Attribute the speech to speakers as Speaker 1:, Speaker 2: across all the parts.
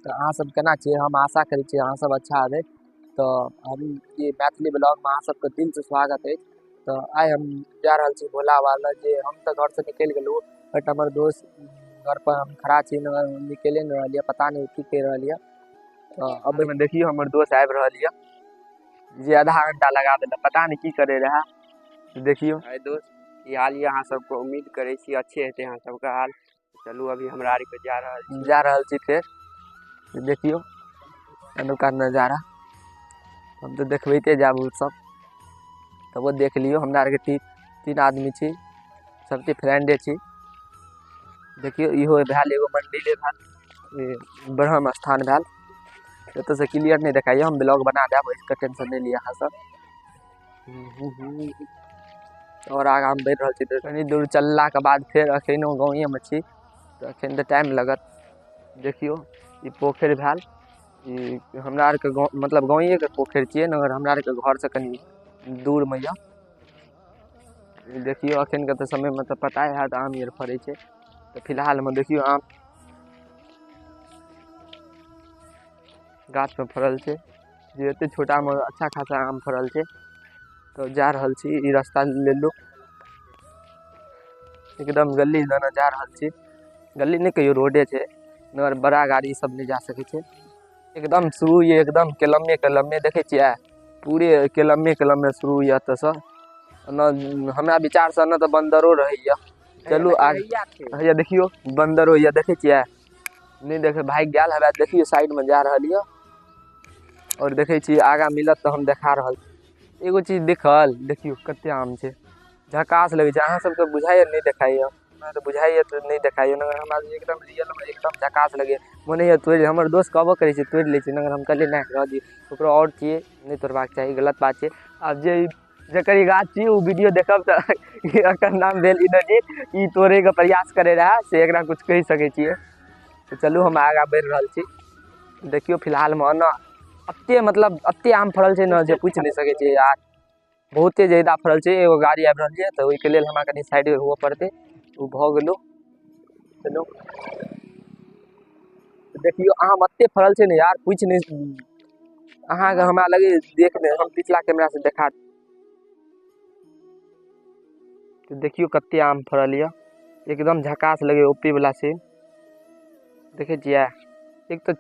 Speaker 1: तो अहाँ सब केना छियै? हम आशा करै छियै अहाँ सब अच्छा हेबै। तो हम ये मैथिली ब्लॉग में अहाँ सबके दिल से स्वागत है। तो आइ हम जा रहल छी भोला बाबा लग, जे हम तो घर से निकल गेलू बट हमर दोस्त घर पर हम खड़ा छी, निकले नहीं रहलिए, पता नहीं की कह रहलिए। तो अब में देखियो हमर दोस्त आबि रहलिए, जे आधा घंटा लगा देला, पता नहीं की करे रहा। देखियो
Speaker 2: हाय दोस्त, की हाल ये? अहाँ सबको उम्मीद करे छी अच्छे हेते अहाँ सबका हाल। चलू अभी हमरा आर के
Speaker 1: जा रहल छी फिर देखियो अनुका नजारा हम तो देखबैते जाबू सब। तो वो देख लियो, हमरा आर के तीन आदमी छी, सबके फ्रेंडे छी। देखियो इहो भेल एगो मंदिर भेल, ब्रह्म स्थान भेल। एत से क्लियर नहीं देखाइए, हम ब्लॉग बना देब, इसका टेंशन नहीं लिया सब। और आगा हम बढ़ रहा छी, कनी दूर चलला के बाद फिर अखनो गाँवे में छी, तो अखन तो टाइम लगत। देखियो ई पोखर भेल, ई हमरा आर के गाँव मतलब गाँवे के पोखर छिए, मगर हमरा आर के घर से कनी दूर में या। देखियो अखन के तो समय में तो पता है आम आर फड़े छे, तो फिलहाल में देखियो आम गाछ में फड़ल छे, जे एते छोटा में अच्छा खासा आम फड़ल छे। तो जा रहल छी, ई रास्ता ले लो, एकदम गली जाना जा रहल छी। गली नहीं कहियो रोडे छे, मगर बड़ा गाड़ी सब नहीं जा सके छे। एकदम शुरू ये एकदम केलम्मे देखे छियै, पूरे केलम्मे शुरू ये एत से न। हमरा विचार से न तो बंदरो रहैया। चलू आगे देखियो बंदर होइया, देखे छियै? नहीं देखे भाग गेल है, देखियो साइड में जा रहल ये। और देखे छी आगा मिलत तो हम देखा रहल। एगो चीज देखल, देखियो कते आम छे, झकास लगे छे। अहाँ सबके बुझाइए नहीं देखाइए? हमरा तो बुझाइए तो नहीं देखाइए, मगर हमरा एकदम रियल में एकदम झकास लगे। मोने तोड़, हमर दोस्त कहबो करे छे तोड़ ले छे, मगर हम कहले ना रह दी, ओकरो और चाहिए, नहीं तोड़बाक चाहिए, गलत बात छे। अब जे जकर ई गाछ छी उ वीडियो देखब त एकर नाम भेल इंद्रजीत, ई तोड़े के प्रयास करे रहा, से एकरा कुछ कह सके छिए। तो चलू हम आगा बढ़ रहल छी। देखियो फिलहाल में न अत्ते मतलब अत्ते आम फड़ल छे न, जे पूछ नहीं सके छे यार, बहुते ज्यादा फड़ल छे। एगो गाड़ी आबि रहल छे, तो ओहि के लेल हमरा कनी साइड हुआ पड़ते, उ भ गेलो। चलो देखियो आम अत्ते फड़ल छे न यार, पूछ नहीं। अहाँ के हमरा लगे देख ले, हम पिछला कैमरा से देखा। तो देखियो कत्ते आम फड़ल ये, एकदम झकास लगे ओपी वाला से। देखे छियै? एक तो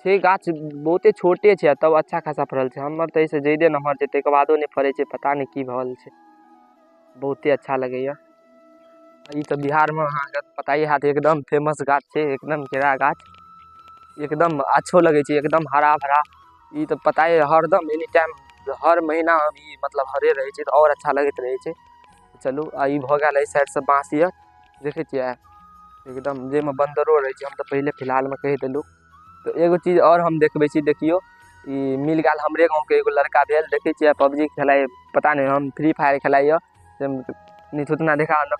Speaker 1: छे गाछ बहुते छोटे छे, तब अच्छा खासा फड़ल छे। हमर तो ऐसे ज्यादे नमहर छे, ते के बादो नहीं फड़े छे, पता नहीं की भल छे। बहुते अच्छा लगे ये। ई तो बिहार में अहाँ के पता ही हाथ, एकदम फेमस गाछ छे, एकदम केरा गाछ, एकदम अच्छो लगे छे, एकदम हरा भरा। ई तो पता है हरदम एनी टाइम हर महीना ई मतलब हरे रहे छे, तो और अच्छा लगत रहे छे। चलू ई भ गेल, इस साइड से बाँस ये, देखे छियै? एकदम जे में बंदरो रहे छे, हम तो पहले फिलहाल में कह देलू। तो एगो चीज और हम देखबे छी, देखियो ई मिल गेल हमरे गाँव के एगो लड़का भेल, देखे छियै? पबजी खेलाय, पता नहीं हम फ्री फायर खेलाय, नहीं थुतना देखा न,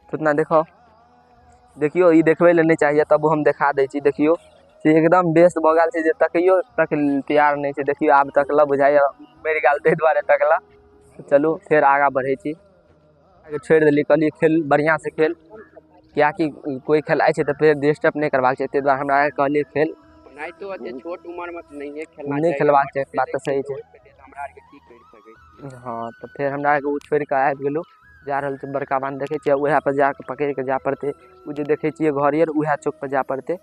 Speaker 1: थुतना देखो। देखियो ई देखबे ले नहीं चाहिए, तब हम देखा दे छी। देखियो से एकदम बेस्ट भ गेल छे, जे तकियो तक तैयार नहीं छे। देखियो आब तकला, बुझाइए मर गेल तै दुआरे तकला। चलू फिर आगा बढ़े छी, छोड़ देली, कहली खेल बढ़िया से खेल, क्या कि कोई खेलाय छे तो फिर डिस्टर्ब नहीं करवाक चाहिए, ते दुआरे हमरा कहली खेल।
Speaker 2: नहीं तो अच्छे छोट उम्र में नहीं है खेलना
Speaker 1: नहीं
Speaker 2: चाहिए,
Speaker 1: खेलवाक चाहिए, बात तो सही छे।
Speaker 2: हमरा आर के की कर सके।
Speaker 1: हाँ तो फिर हमरा उ छोड़ के आबि गेलू, जा रहल छी बड़का बांध, देखे छियै? उहे पर जाके पकड़ के जा पड़ते। उ जे देखे छियै घर ये, उहे चौक पर जा पड़ते,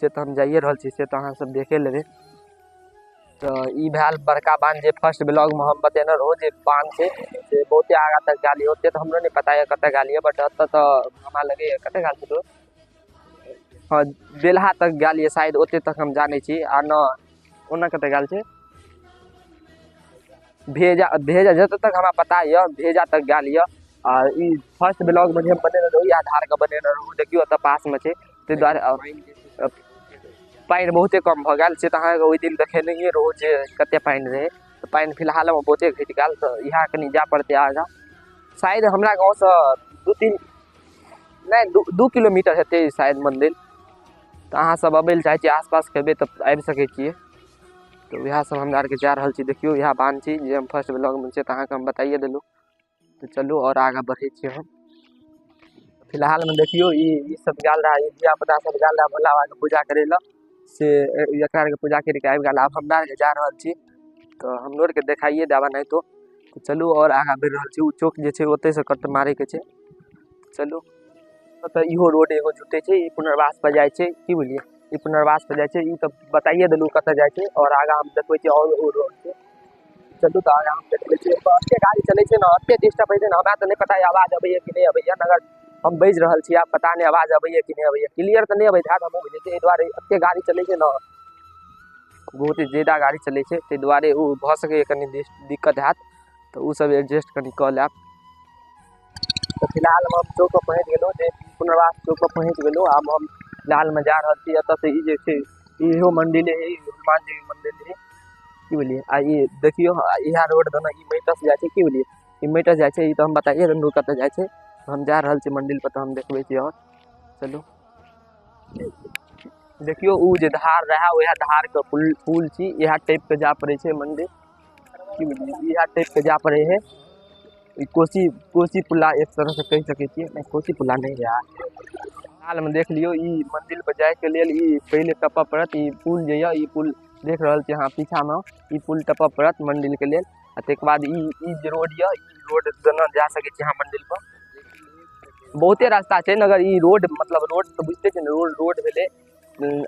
Speaker 1: से तो हम जाइए रहल छी, से तो अहाँ सब देखे लेबे। तो ई भेल बड़का बांध, जे फर्स्ट ब्लॉग में हम बतेने रहूँ, जे बांध छे से बहुते आगा तक गाली होते, तो हमरो नहीं पता है कते गाली है, बट अत तो हमरा लगे कते गाल छे। हाँ बेलहा तक गाली शायद, ओते तक हम जाने छी। आ न ओना कते गाल छे, भेजा भेजा जत तक हमरा पता है, भेजा तक गाल ये। आ ई फर्स्ट ब्लॉग में जे हम बनेने रहूँ, या धार के बनेने रहूँ, देखियो त पास में छे, ते द्वारे पानी बहुते कम भ गेल से। तो अहाँ ओहि दिन देखे नहीं रहूँ जे कते पानी रहे, तो पानी फिलहाल में बहुते घट गेल। तो यहाँ कनी जा पड़ते आगा, शायद हमरा गाँव से 2 किलोमीटर हेते शायद मंदिर। तो अहाँ सब अबे ले चाहे छी, आसपास खेबे तो आबि सके छिए। तो वह सब हमरा आर के जा रहल छी। देखियो यह बांध छी, जे हम फर्स्ट ब्लॉग में छे, तो अहाँ के हम बताइए देलू। तो चलू और आगा बढ़े छिए हम। फिलहाल में देखियो ई सब गेल रहा, धिया पुता सब गेल रहा भोला बाबा के पूजा करे ला, से एकरा के पूजा करके आबि गेल। आब हमरा आरके जा रहल छी, तो हमरो आरके देखाइए देबा नहीं तो चलू और आगा बढ़ि रहल छी। उ चौक जे छै ओतै से कट मारे के छै, चलू। तो इहो रोड एगो जुटे छै, ई पुनर्वास पर जाय छै, की बुझलिए ई पुनर्वास पर जाय छै। ई तो बताइए देलू कतऽ जाय छै, और आगा हम देखबै छी और रोड छै। चलू तो आगा हम देखबै छी। एते गाड़ी चलै छै ना, एते डिस्टर्ब होइ छै ना, हमरा तो नहीं पता है आवाज अबैया कि नहीं अबैया। नगर हम बाजि रहल छी, आब पता नहीं आवाज अबैया कि नहीं अबैया। क्लियर तो नहीं अबैत हैत, हमहूँ बुझै छी। एहि दुआरे एते गाड़ी चलै छै ना, बहुत ही ज्यादा गाड़ी चलै छै, ताहि दुआरे उ भऽ सकैए कनि दिक्कत हैत, तो उ सब एडजस्ट कनि कऽ लेब। तो फिलहाल हम चौक पर पहुँच गेलहुँ, जे पुनर्वास चौक पर पहुँच गेलहुँ। आब हम फिलहाल में जा रहल छी। एतऽ से ई जे छै इहो मंदिर है, हनुमान जी मंदिर है, की बुझलिए। आ ई देखियो इएह रोड दने ई मैटस जाइ छै, की बुझलिए ई मैटस जाइ छै। ई तो हम बताइए देलहुँ कतऽ जाइ छै, तो हम जा रहल छी मंदिर पर, तो हम देखबै छी। और चलू देखियो उ जे धार रहा, वएह धार के पुल छी, इएह टाइप के जा पड़े छै मंदिर, की बुझलिए इएह टाइप के जा पड़े है। कोसी पुला एक तरह से कह सकै छियै, नहीं कोसी पुला नहीं है। हाल में देख लियो ई मंदिर पर जाए के लेल ई पहले टप्पा पड़त। ई पुल जे है, ई पुल देख रहल छी अहाँ पीछा में, ई पुल टप्पा पड़त मंदिर के लेल। आ तक बाद ई जे रोड है, ई रोड दने जा सकै छी अहाँ मंदिर पर। बहुते रास्ता छै, मगर ई रोड मतलब रोड तो बुझते छी ने, रोड भेले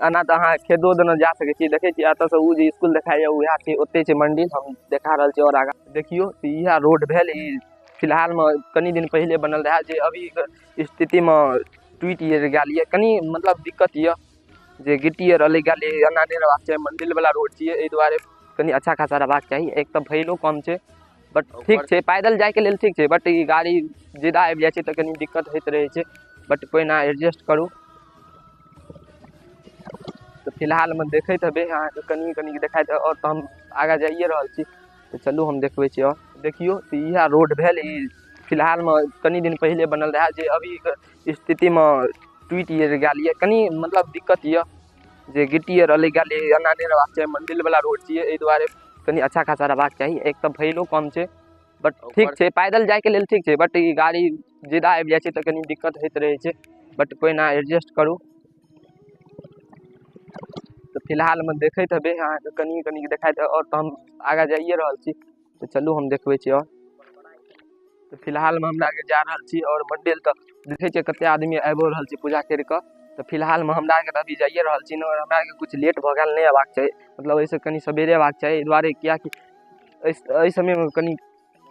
Speaker 1: एना तो अहाँ खेतो दने जा सकै छी। देखै छी एतऽ से उ जे स्कूल देखाइए उएह छै, ओते छै मंदिर, हम देखा रहल छी। और आगा देखियो इएह रोड भेल। ई फिलहाल में कनी दिन पहले बनल रहा, जे अभी स्थिति में टूटि गेल ये, कनी मतलब दिक्कत ये, जे गिट्टी आर अलग गेल एना नहीं रहबाक चाही। मंदिर वाला रोड छियै, एहि दुआरे कनी अच्छा खासा रहबाक चाही। एक तो भैलो कम छै, बट ठीक छै, पैदल जाए के लेल ठीक छै, बट ई गाड़ी ज्यादा आबि जाइ छै तो कनी दिक्कत होइत रहै छै, बट कोई ना एडजस्ट करू। तो फिलहाल में देखैत हेबै अहाँके कनी कनी देखाइत, और तो हम आगा जाइए रहल छी, तो चलू हम देखबै छी। और देखियो तो इएह रोड भेल। ई फिलहाल में कनी दिन पहले बनल रहा, जे अभी स्थिति में टूटि गेल ये, कनी मतलब दिक्कत ये, जे गिट्टी आर अलग गेल एना नहीं रहबाक चाही। मंदिर वाला रोड छियै, एहि दुआरे कनी अच्छा खासा रहबाक चाही। एक तो भैलो कम छै, बट ठीक छै, पैदल जाए के लेल ठीक छै, बट ई गाड़ी ज्यादा आबि जाइ छै तो कनी दिक्कत होइत रहै छै, बट कोई ना एडजस्ट करू। तो फिलहाल में देखैत हेबै अहाँके कनी कनी देखाइत, और तो हम आगा जाइए रहल छी, तो चलू हम देखबै छी। और तो फिलहाल में हमरा आगे जा रहल छी, और मंदिर तो देखै छियै कते आदमी आबिओ रहल छै पूजा करि कऽ। तो फिलहाल में हमरा आरके तऽ अभी जाइए रहल छी ने, और हमरा आरके कुछ लेट भऽ गेल, नहीं अयबाक चाही, मतलब एहिसँ कनी सबेरे अयबाक चाही। एहि दुआरे किएकि एहि समय में कनी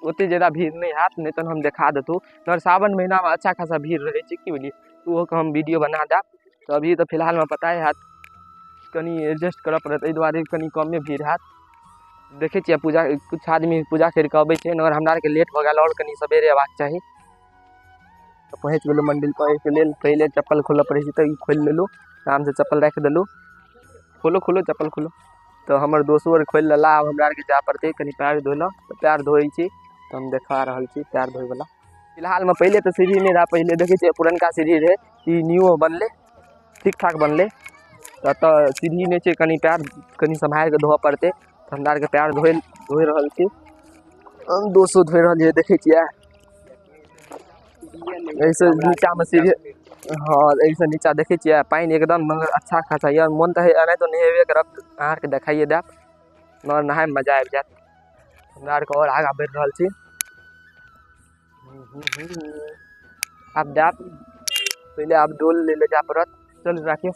Speaker 1: ओते ज़्यादा भीड़ नहीं हैत, नहीं तो हम देखा देतू। मगर सावन महीना में अच्छा खासा भीड़ रहे छै, की बुझलिए, ओहो के हम वीडियो बना देब। तो अभी तो फिलहाल में पता है कनी एडजस्ट करऽ पड़त, एहि दुआरे कनी कमे भीड़ हैत। देखै छियै पूजा कुछ आदमी पूजा करि कऽ अबै छै, मगर हमरा आरके लेट भऽ गेल, और कनी सबेरे अयबाक चाही। तो पहुँच गेलहुँ मंदिर पर। एहिके लेल पहिले चप्पल खोलऽ पड़ै छै, तो ई खोलि लेलहुँ, आराम से चप्पल राखि देलहुँ। खोलो चप्पल खोलो। तो हमर दोस्तो आर खोलि लेला, आब हमरा आरके जाय पड़तै कनी पैर धोइ लऽ, तो पैर धोइ छी, तो हम देखा रहल छी पैर धोइवला। फिलहाल में पहले तो सीढ़ी नहीं रहा, पहले देखै छियै पुरनका सीढ़ी रहे, ई न्यू बनले, ठीक ठाक बनले। तो सीढ़ी नहीं छै, कनी पैर कनी संभाल के धोअ पड़ते, तो हमरा आरके पैर धोइ रहल छी। हम दोस्तो धोइ रहल छै, देखै छियै ऐसे नीचा में सीढ़ी, हाँ ऐसे नीचा देखै छियै पानि एकदम मगर अच्छा खासा ये, मन तो है एनाहितो तो नहेबे करब, अहाँ आरके देखाइए देब, मगर नहाय में मजा आबि जायत। हमरा आरके और आगा बढ़ि रहल छी। आब जायब, पहले आब डोल ले जाय पड़त, चल राखियो।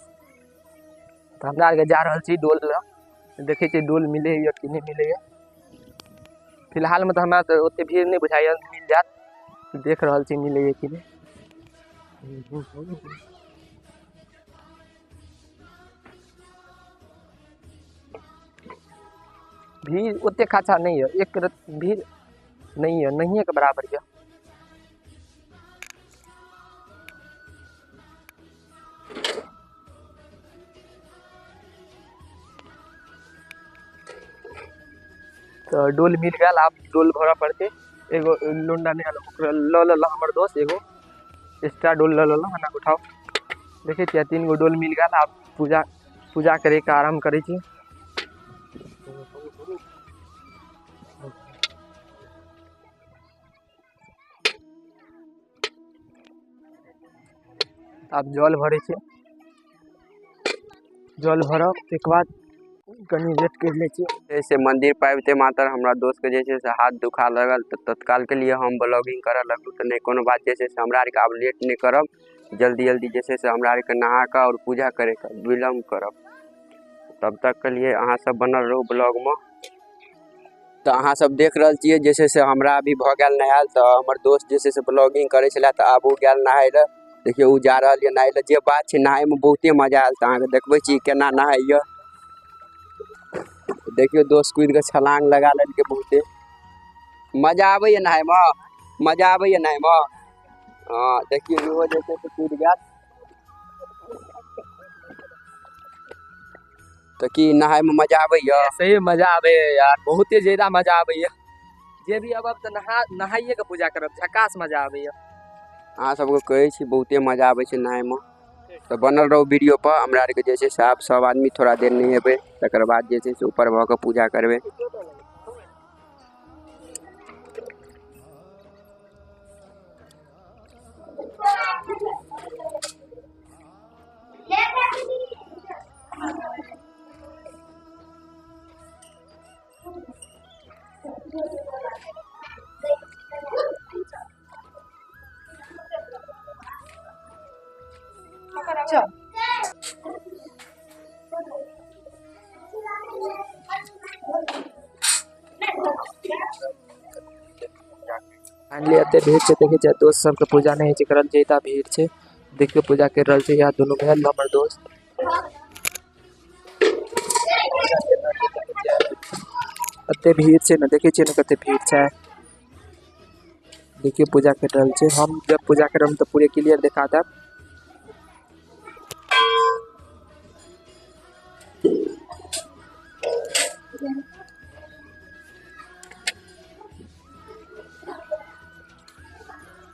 Speaker 1: तो हमरा आरके जा रहल छी डोल लऽ, देखै छियै डोल मिलैए कि नहीं मिलैए। फिलहाल में तो हमरा तो ओते भीड़ नहीं बुझाइए, मिल जायत, देख रहल छी मिलैए कि नहीं। भीड़ ओते खासा नहीं है, एक भीड़ नहीं है, नहीं है के बराबर है। तो डोल मिल गया, आप डोल भरऽ पड़ते। एगो लोंडा नहीं आलो, ल लेला हमर दोस्त एगो एक्स्ट्रा डोल ल लेला, हना उठाओ। देखै छियै 3 गो डोल मिल गया, आप पूजा करे के आरम्भ करै छी। आप जल भरे छी। जल भरब एक बाद कनी वेट कर ले छियै।
Speaker 2: जैसे मंदिर पाबिते मात्र हमरा दोस्त के जे से हाथ दुखा लगल तो तत्काल के लिए हम ब्लॉगिंग करे लगलू। तो नहीं कोनो बात जैसे हमरा आर के अब लेट नहीं करब, जल्दी जल्दी जैसे से हमरा आर के नहा के और पूजा करे के विलम्ब करब। तब तक के लिए अहाँ सब बनल रहू ब्लॉग में। तो अहाँ सब देख रहे छियै जैसे से हमरा अभी भ गेल नहायल। तो हमर दोस्त जैसे से ब्लॉगिंग करे छला तो आब उ गेल नहाय ले। देखियो उ जा रहल है नहाय ले। जे बात छै नहाय में बहुते मजा आयल। तो अहाँ के देखबै छी केना नहाय। देखियो दोस्त कूद के छलांग लगा लेलकै। बहुते मजा आबैया नहाय में, मजा आबैया नहाय में। हाँ देखियो इहो जे छै से कूद गेल। तो की नहाय में मजा आबैया?
Speaker 1: सही मजा आबे यार, बहुते ज्यादा मजा आबैया। जे भी अब तो नहाइए के पूजा करब, झकास मजा आबैया।
Speaker 2: अहाँ सबके कहै छी बहुते मजा आबै छै नहाय में। तो बनल रहो वीडियो पर। हमरा आर के जे छै से आप सब आदमी थोड़ा देर नहेबै, तकर बाद जे छै से ऊपर भ के पूजा करबै।
Speaker 1: फाइनली एते भीड़ छै, देखे छै दोस्त सब के पूजा नहीं छै करल, ज्यादा भीड़ छै। देखियो पूजा कर रहल छै यहाँ दोनों भेल हमर दोस्त। एते भीड़ छै ना, देखे छियै ना कते भीड़ छै। देखियो पूजा कर रहल छै। हम जब पूजा करब तो पूरे क्लियर दिखा देब।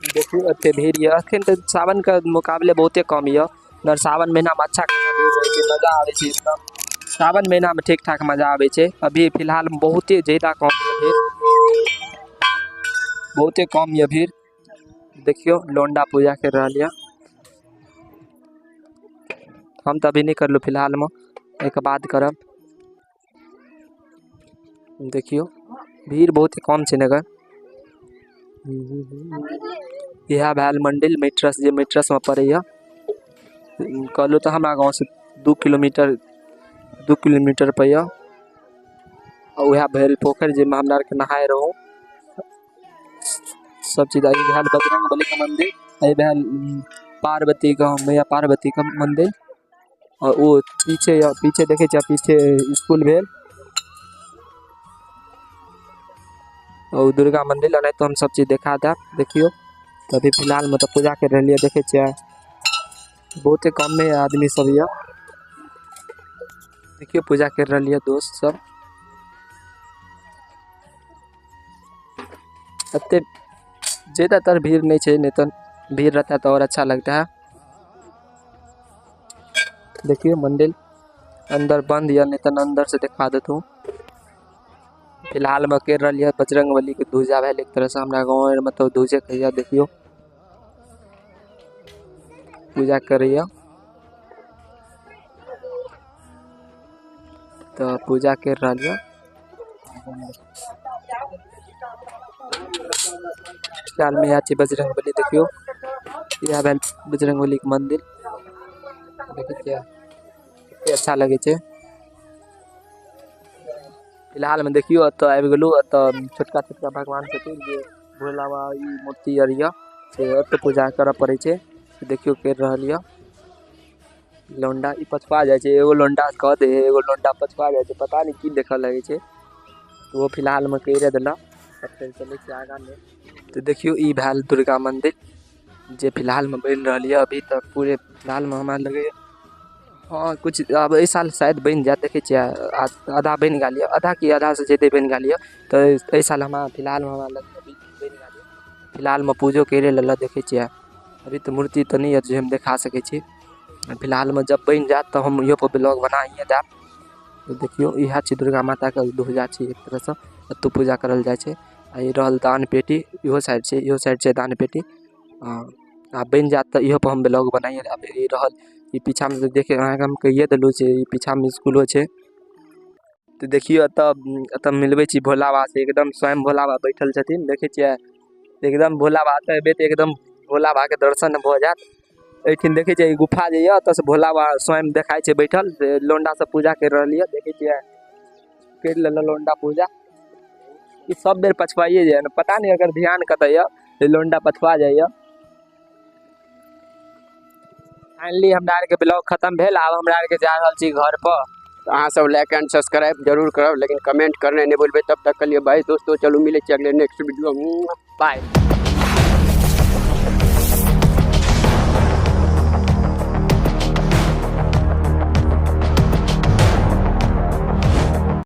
Speaker 1: देखियो एते भीड़ ये। अखन तो सावन के मुकाबले बहुते कम ये। नर सावन महीना में अच्छा खासा भीड़ रहे छै, मजा आवे छै एकदम। सावन महीना में ठीक ठाक मजा आवे छै। अभी फिलहाल में बहुते ज्यादा कम ये भीड़, बहुते कम ये भीड़। देखियो लोंडा पूजा कर रहल ये। हम तो अभी नहीं करलू फिलहाल में, एक बाद करब। देखियो भीड़ बहुत कम छै नगर। यह भेल मंडिल मेट्रस, जे मेट्रस में पड़े। कहलू तो हमारा गाँव से 2 किलोमीटर पे। और वह भेल पोखर जे हमरा के नहाय रहो। सब चीज भेल बजरंग बली का मंदिर, भेल पार्वती का, मैया पार्वती का मंदिर। और वो पीछे पीछे देखे पीछे स्कूल भेल और दुर्गा मंदिर। नहीं तो हम सब चीज दिखा दें। देखियो तो अभी फिलहाल में तो पूजा कर रही है। देखे बहुते कम में आदमी सब ये। देखियो पूजा कर रही है दोस्त सब। अते ज्यादातर भीड़ नहीं है, नहीं तो भीड़ रहता है तो और अच्छा लगता है। देखिए मंदिर अंदर बंद या, नहीं तो अंदर से दिखा देता हूँ। फिलहाल में कर रही है बजरंग बली के ध्वजा भेल एक तरह से हमारा गाँव मतलब ध्वजे कहिया। देखियो पूजा कर रही है। तो पूजा कर रही है। फिलहाल में यहाँ बजरंग बली। देखियो यह भेल बजरंग बली के मंदिर। देखिए अच्छा लगे छे। फिलहाल में देखियो तो आबि गेलू। तो छोटका छोटका भगवान छथिन जे भोला बाबा ई मूर्ति अरिया से तो पूजा करे पड़े छे। देखियो कर रहल ये लोंडा। ई पछपा जाए छे, एगो लोंडा कह दे एगो लोंडा पछपा जाए छे, पता नहीं की देखे लगे छे। तो वो फिलहाल में करे देला। फिर चले छे आगा में। तो देखियो ई भेल दुर्गा मंदिर जे फिलहाल में बन रही है। अभी तक पूरे फिलहाल में हमारा लगे हाँ कुछ अब इस साल शायद बन जाए। देखे आधा बन गल, आधा की आधा से ज्यादा बन गल। तो इस साल हमारा फिलहाल में हमारा लगे अभी बन गल। फिलहाल में पूजो करे ला देखे अभी तो मूर्ति तो नहीं है जो हम दिखा सके छी। फिलहाल में जब बन जाए तो हम यो पर ब्लॉग बनाइए देव। तो देखियो यह दुर्गा माता का ध्वजा छे एक तरह से। तो पूजा करल जाए छे। रहल दान पेटी इहो साइड से, इहो साइड से दान पेटी। बन जात तो इहो पर हम ब्लॉग बनाइए। अब ये रहल ई पीछा में देखे अहाँके हम कहिए देलहुँ छै ई पीछा में स्कूलो छै। तो देखियो एतऽ मिलबै छी भोला बाबा से, एकदम स्वयं भोला बाबा बैठल छथिन देखे छियै। एकदम भोला बाबा एतऽ एबै तऽ एकदम भोला बाबा के दर्शन भऽ जायत। एठिन देखे छियै गुफा जे यऽ ओतऽ से भोला बाबा स्वयं देखाय छै बैठल, लोंडा सब पूजा कर रहल यऽ देखे छियै, कर लेलक लोंडा पूजा। ई सब बेर पछुआइए जाए, पता नहीं अगर ध्यान कतऽ यऽ लोंडा पछुआ जाइए। फाइनली हमरा आर के ब्लॉग खत्म भेल, आब हमरा आर के जा रहल छी घर पर।
Speaker 2: तो अहाँ सब लाइक एंड सब्सक्राइब जरूर करब, लेकिन कमेंट करने नहीं भूलबे। तब तक के लिए भाई दोस्तों चलो मिले अगले नेक्स्ट वीडियो में।
Speaker 1: बाय।